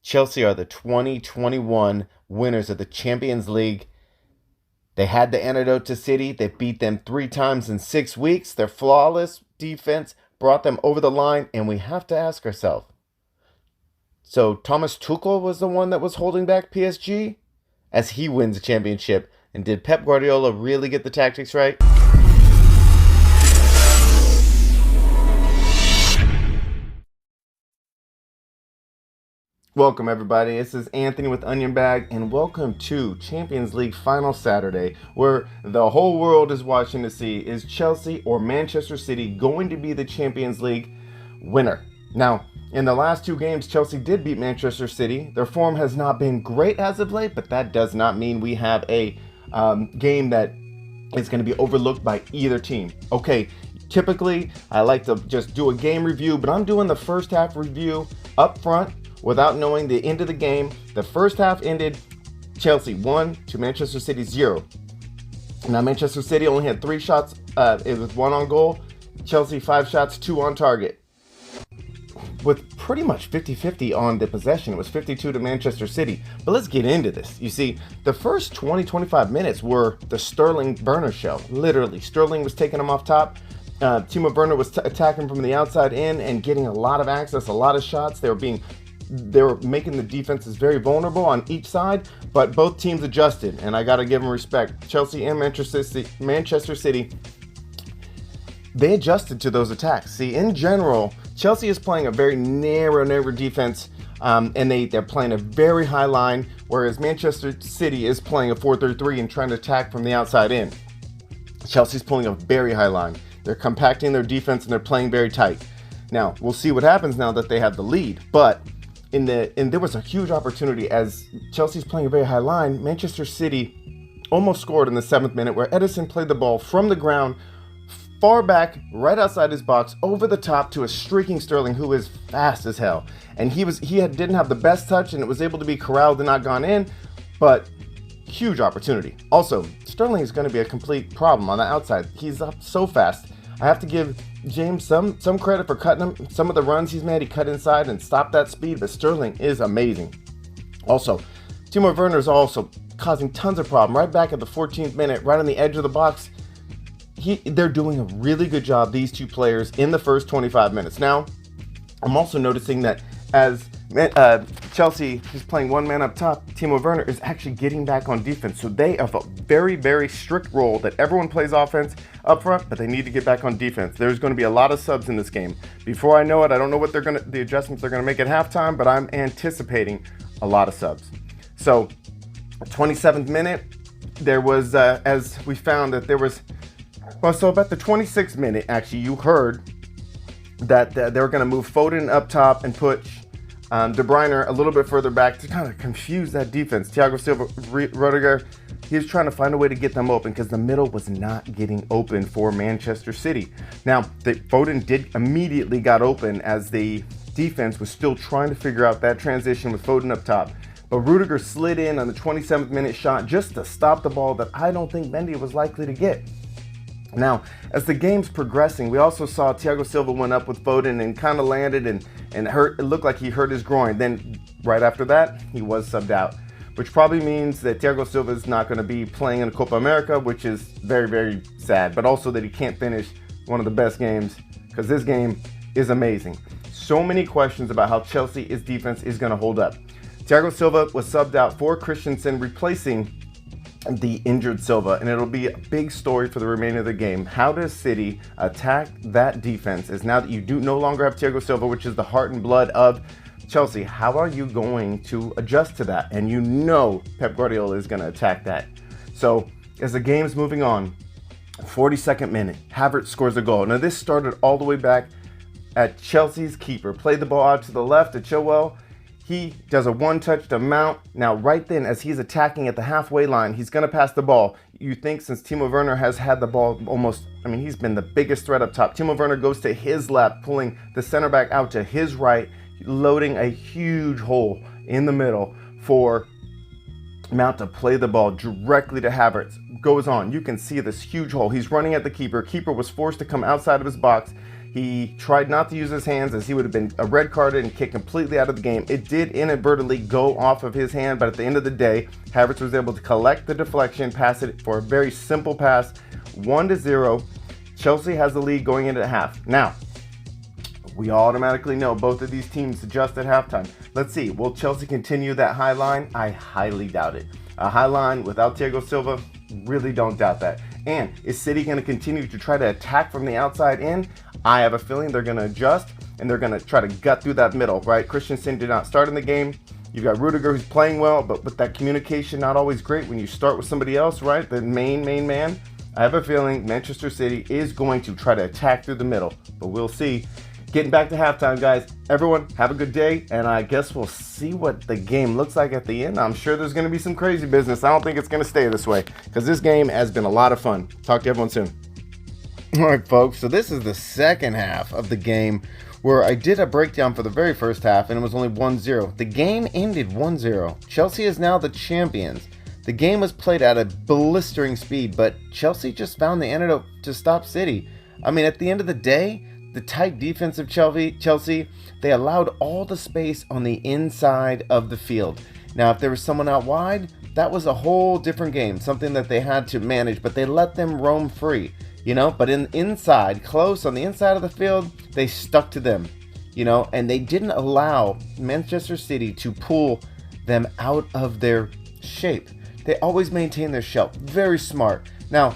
Chelsea are the 2021 winners of the Champions League. They had the antidote to City. They beat them 3 times in 6 weeks. Their flawless defense brought them over the line, and we have to ask ourselves, so Thomas Tuchel was the one that was holding back PSG as he wins a championship, and did Pep Guardiola really get the tactics right? Welcome everybody, this is Anthony with Onion Bag, and welcome to Champions League Final Saturday, where the whole world is watching to see, is Chelsea or Manchester City going to be the Champions League winner? Now, in the last 2 games, Chelsea did beat Manchester City. Their form has not been great as of late, but that does not mean we have a game that is going to be overlooked by either team. Okay, typically I like to just do a game review, but I'm doing the first half review up front without knowing the end of the game. The first half ended Chelsea 1 to Manchester City 0. Now Manchester City only had 3 shots, it was 1 on goal. Chelsea 5 shots, 2 on target, with pretty much 50-50 on the possession. It was 52 to Manchester City. But let's get into this. You see, the first 20-25 minutes were the Sterling Werner show. Literally, Sterling was taking them off top. Timo Werner was attacking from the outside in and getting a lot of access, a lot of shots. They were making the defenses very vulnerable on each side, but both teams adjusted, and I got to give them respect. Chelsea and Manchester City, they adjusted to those attacks. See, in general, Chelsea is playing a very narrow defense, and they're playing a very high line, whereas Manchester City is playing a 4-3-3 and trying to attack from the outside in. Chelsea's pulling a very high line. They're compacting their defense, and they're playing very tight. Now, we'll see what happens now that they have the lead, but there was a huge opportunity as Chelsea's playing a very high line. Manchester City almost scored in the 7th minute, where Edison played the ball from the ground, far back, right outside his box, over the top to a streaking Sterling who is fast as hell. And didn't have the best touch, and it was able to be corralled and not gone in, but huge opportunity. Also, Sterling is going to be a complete problem on the outside. He's up so fast. I have to give James some credit for cutting him. Some of the runs he's made, he cut inside and stopped that speed, but Sterling is amazing. Also, Timo Werner is also causing tons of problem. Right back at the 14th minute, right on the edge of the box. They're doing a really good job, these 2 players, in the first 25 minutes. Now, I'm also noticing that as Chelsea is playing 1 man up top, Timo Werner is actually getting back on defense. So they have a very, very strict rule that everyone plays offense up front, but they need to get back on defense. There's going to be a lot of subs in this game. Before I know it, I don't know what the adjustments they're going to make at halftime, but I'm anticipating a lot of subs. So 27th minute, there was, as we found that there was, so about the 26th minute, actually, you heard that they were going to move Foden up top and put De Bruyne a little bit further back to kind of confuse that defense. Thiago Silva, Rudiger, he was trying to find a way to get them open because the middle was not getting open for Manchester City. Now, Foden immediately got open as the defense was still trying to figure out that transition with Foden up top. But Rudiger slid in on the 27th minute shot just to stop the ball that I don't think Mendy was likely to get. Now, as the game's progressing, we also saw Thiago Silva went up with Foden and kind of landed and hurt. It looked like he hurt his groin. Then right after that, he was subbed out, which probably means that Thiago Silva is not going to be playing in the Copa America, which is very, very sad, but also that he can't finish one of the best games because this game is amazing. So many questions about how Chelsea's defense is going to hold up. Thiago Silva was subbed out for Christensen, replacing the injured Silva, and it'll be a big story for the remainder of the game. How does City attack that defense? Is now that you do no longer have Thiago Silva, which is the heart and blood of Chelsea, how are you going to adjust to that? And you know Pep Guardiola is going to attack that. So as the game's moving on, 42nd minute, Havertz scores a goal. Now this started all the way back at Chelsea's keeper. Played the ball out to the left to Chilwell. He does a one-touch to Mount. Now, right then, as he's attacking at the halfway line, he's going to pass the ball. You think since Timo Werner has had the ball he's been the biggest threat up top. Timo Werner goes to his left, pulling the center back out to his right, loading a huge hole in the middle for Mount to play the ball directly to Havertz. Goes on. You can see this huge hole. He's running at the keeper. Keeper was forced to come outside of his box. He tried not to use his hands, as he would have been a red carded and kicked completely out of the game. It did inadvertently go off of his hand, but at the end of the day, Havertz was able to collect the deflection, pass it for a very simple pass, 1-0. Chelsea has the lead going into half. Now, we automatically know both of these teams adjust at halftime. Let's see, will Chelsea continue that high line? I highly doubt it. A high line without Thiago Silva, really don't doubt that. And is City going to continue to try to attack from the outside in? I have a feeling they're going to adjust and they're going to try to gut through that middle, right? Christensen did not start in the game. You've got Rudiger, who's playing well, but with that communication not always great when you start with somebody else, right? The main man. I have a feeling Manchester City is going to try to attack through the middle, but we'll see. Getting back to halftime, guys. Everyone, have a good day, and I guess we'll see what the game looks like at the end. I'm sure there's going to be some crazy business. I don't think it's going to stay this way, because this game has been a lot of fun. Talk to everyone soon. All right, folks, so this is the second half of the game where I did a breakdown for the very first half, and it was only 1-0. The game ended 1-0. Chelsea is now the champions. The game was played at a blistering speed, but Chelsea just found the antidote to stop City. I mean, at the end of the day, the tight defense of Chelsea, they allowed all the space on the inside of the field. Now, if there was someone out wide, that was a whole different game, something that they had to manage, but they let them roam free, you know? But inside, close on the inside of the field, they stuck to them, you know? And they didn't allow Manchester City to pull them out of their shape. They always maintain their shell. Very smart. Now,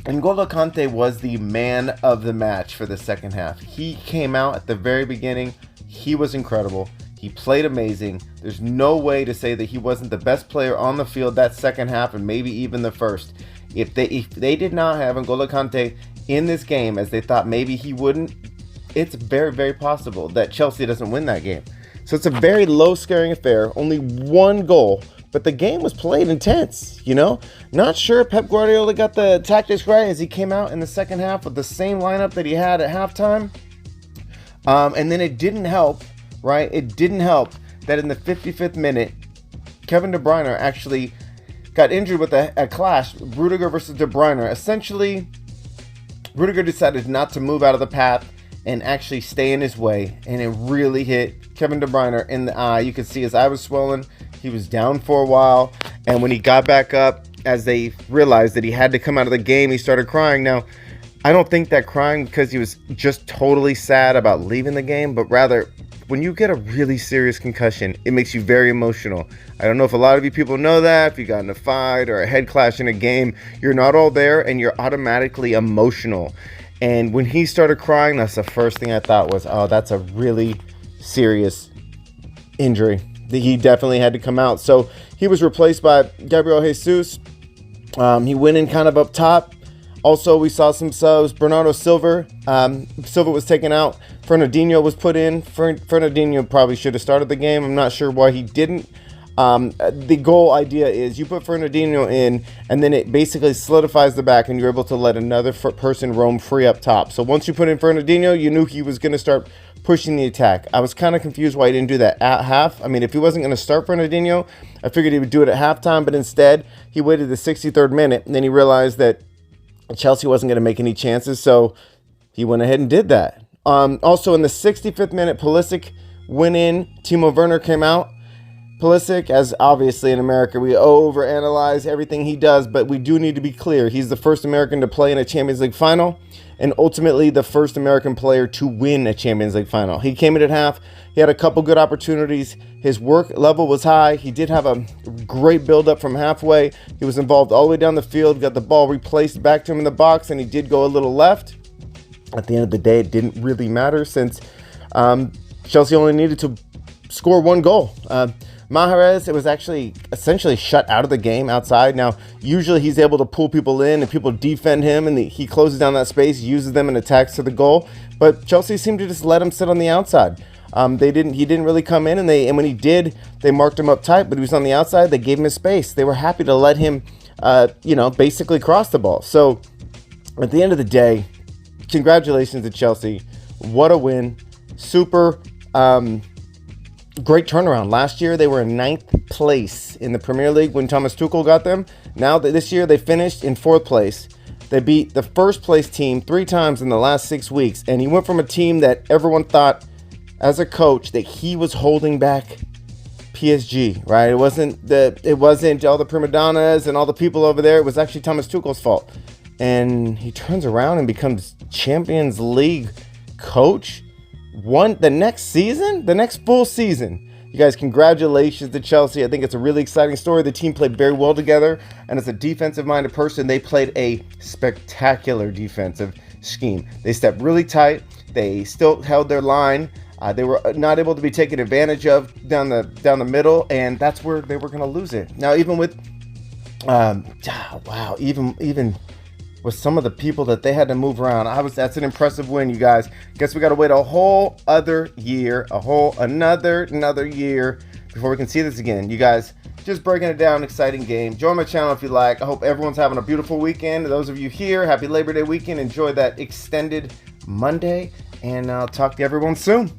N'Golo Kante was the man of the match for the second half. He came out at the very beginning. He was incredible. He played amazing. There's no way to say that he wasn't the best player on the field that second half and maybe even the first. If they did not have N'Golo Kante in this game, as they thought maybe he wouldn't, it's very, very possible that Chelsea doesn't win that game. So it's a very low-scoring affair. Only one goal. But the game was played intense, you know? Not sure Pep Guardiola got the tactics right as he came out in the second half with the same lineup that he had at halftime. And then it didn't help, right? It didn't help that in the 55th minute, Kevin De Bruyne actually got injured with a clash, Rudiger versus De Bruyne. Essentially, Rudiger decided not to move out of the path and actually stay in his way. And it really hit Kevin De Bruyne in the eye. You could see his eye was swollen. He was down for a while, and when he got back up, as they realized that he had to come out of the game, he started crying. Now, I don't think that crying because he was just totally sad about leaving the game, but rather, when you get a really serious concussion, it makes you very emotional. I don't know if a lot of you people know that. If you got in a fight or a head clash in a game, you're not all there, and you're automatically emotional. And when he started crying, that's the first thing I thought was, oh, that's a really serious injury. He definitely had to come out. So he was replaced by Gabriel Jesus. He went in kind of up top. Also, we saw some subs. Bernardo Silva. Silva was taken out. Fernandinho was put in. Fernandinho probably should have started the game. I'm not sure why he didn't. The goal idea is you put Fernandinho in, and then it basically solidifies the back, and you're able to let another person roam free up top. So once you put in Fernandinho, you knew he was going to start pushing the attack. I was kind of confused why he didn't do that at half. I mean, if he wasn't going to start Fernandinho, I figured he would do it at halftime, but instead he waited the 63rd minute, and then he realized that Chelsea wasn't going to make any chances, so he went ahead and did that. Also in the 65th minute, Pulisic went in. Timo Werner came out. Pulisic, as obviously in America, we overanalyze everything he does, but we do need to be clear. He's the first American to play in a Champions League final, and ultimately the first American player to win a Champions League final. He came in at half. He had a couple good opportunities. His work level was high. He did have a great build-up from halfway. He was involved all the way down the field, got the ball replaced back to him in the box, and he did go a little left. At the end of the day, it didn't really matter since Chelsea only needed to score one goal. Mahrez, it was actually essentially shut out of the game outside. Now, usually he's able to pull people in and people defend him, and he closes down that space, uses them and attacks to the goal. But Chelsea seemed to just let him sit on the outside. He didn't really come in, and when he did, they marked him up tight, but he was on the outside. They gave him his space. They were happy to let him, basically cross the ball. So at the end of the day, congratulations to Chelsea. What a win. Super great turnaround. Last year, they were in 9th place in the Premier League when Thomas Tuchel got them. Now, this year, they finished in 4th place. They beat the first place team 3 times in the last 6 weeks, and he went from a team that everyone thought as a coach that he was holding back PSG, right? It wasn't all the prima donnas and all the people over there. It was actually Thomas Tuchel's fault. And he turns around and becomes Champions League coach the next full season. You guys, congratulations to Chelsea. I think it's a really exciting story. The team played very well together, and as a defensive-minded person, they played a spectacular defensive scheme. They stepped really tight. They still held their line. They were not able to be taken advantage of down the middle, and that's where they were going to lose it. Now, even with, even with some of the people that they had to move around, that's an impressive win, you guys. Guess we got to wait a whole other year, another year before we can see this again. You guys, just breaking it down, exciting game. Join my channel if you like. I hope everyone's having a beautiful weekend. Those of you here, happy Labor Day weekend. Enjoy that extended Monday, and I'll talk to everyone soon.